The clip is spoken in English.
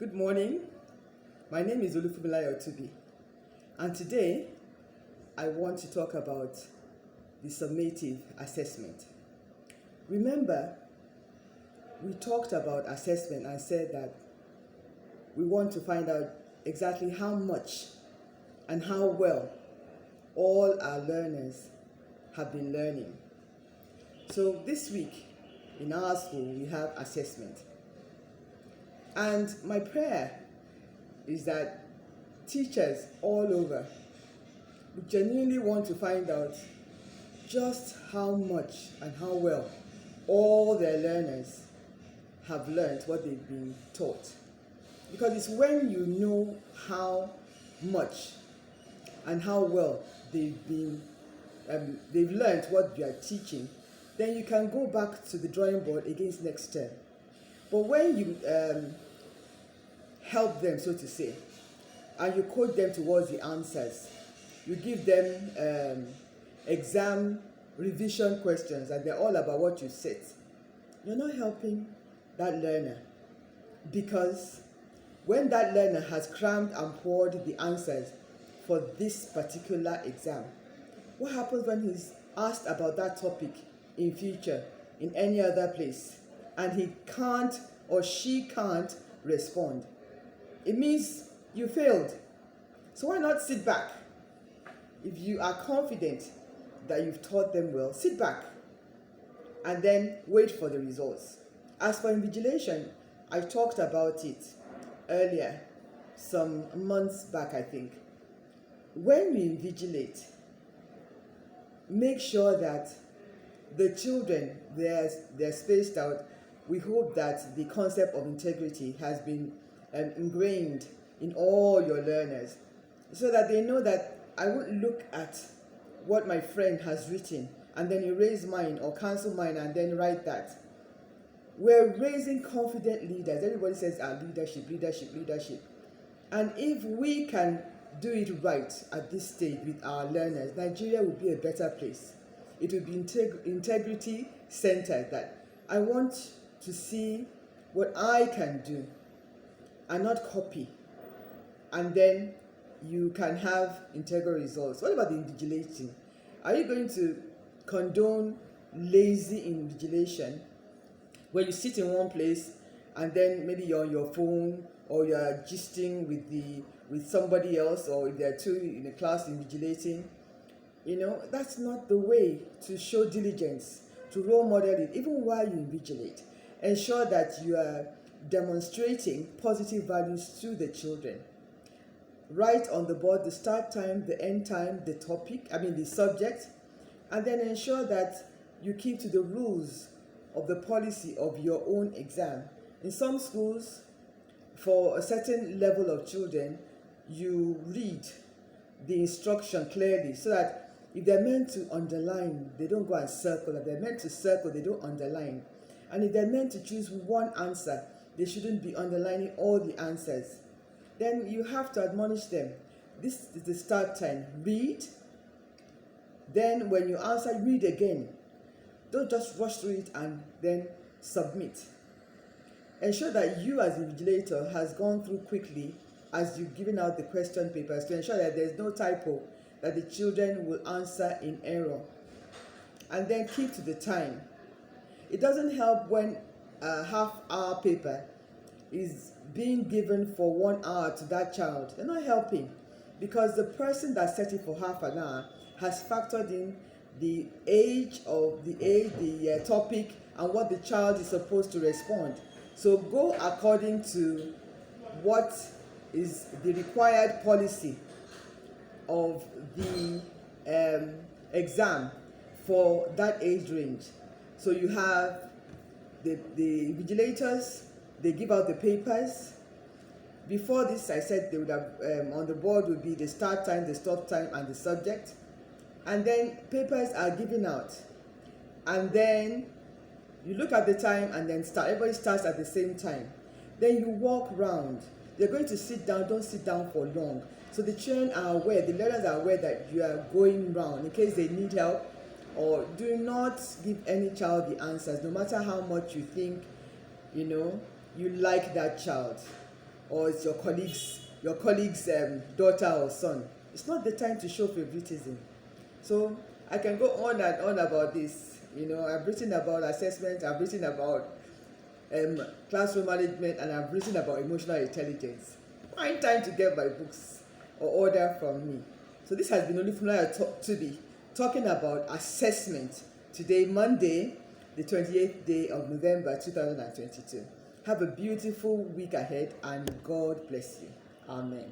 Good morning. My name is Olufumilayo Otubi, and today I want to talk about the summative assessment. Remember, we talked about assessment and said that we want to find out exactly how much and how well all our learners have been learning. So this week in our school we have assessment. And my prayer is that teachers all over genuinely want to find out just how much and how well all their learners have learned what they've been taught. Because it's when you know how much and how well they've learned what you are teaching, then you can go back to the drawing board against next term. But when you help them, so to say, and you coach them towards the answers, you give them exam revision questions and they're all about what you said, you're not helping that learner. Because when that learner has crammed and poured the answers for this particular exam, what happens when he's asked about that topic in future in any other place and he can't or she can't respond? It means you failed. So why not sit back? If you are confident that you've taught them well, sit back and then wait for the results. As for invigilation, I talked about it earlier, some months back, I think. When we invigilate, make sure that the children, they're spaced out. We hope that the concept of integrity has been ingrained in all your learners, so that they know that I won't look at what my friend has written and then erase mine or cancel mine and then write that. We're raising confident leaders. Everybody says leadership, leadership, leadership. And if we can do it right at this stage with our learners, Nigeria will be a better place. It will be integrity centered, that I want to see what I can do and not copy. And then you can have integral results. What about the invigilating? Are you going to condone lazy invigilation where you sit in one place and then maybe you're on your phone or you're gisting with somebody else, or if there are two in a class invigilating? You know, that's not the way to show diligence, to role model it, even while you invigilate. Ensure that you are demonstrating positive values to the children. Write on the board the start time, the end time, the the subject, and then ensure that you keep to the rules of the policy of your own exam. In some schools, for a certain level of children, you read the instruction clearly so that if they're meant to underline, they don't go and circle. If they're meant to circle, they don't underline. And if they're meant to choose one answer, they shouldn't be underlining all the answers. Then you have to admonish them. This is the start time. Read. Then when you answer, read again. Don't just rush through it and then submit. Ensure that you as invigilator has gone through quickly as you've given out the question papers to ensure that there's no typo, that the children will answer in error. And then keep to the time. It doesn't help when a half-hour paper is being given for 1 hour to that child. They're not helping, because the person that set it for half an hour has factored in the age of the topic and what the child is supposed to respond. So go according to what is the required policy of the exam for that age range. So you have the vigilators, they give out the papers. Before this, I said they would have on the board would be the start time, the stop time, and the subject. And then papers are given out. And then you look at the time and then start. Everybody starts at the same time. Then you walk round. They're going to sit down. Don't sit down for long. So the children are aware, the learners are aware that you are going round in case they need help. Or do not give any child the answers, no matter how much you think, you like that child. or it's your colleague's daughter or son. It's not the time to show favoritism. So I can go on and on about this. I've written about assessment, I've written about classroom management, and I've written about emotional intelligence. Find time to get my books or order from me. So this has been Olufunaya Tobi talking about assessment. Today, Monday, the 28th day of November 2022. Have a beautiful week ahead, and God bless you. Amen.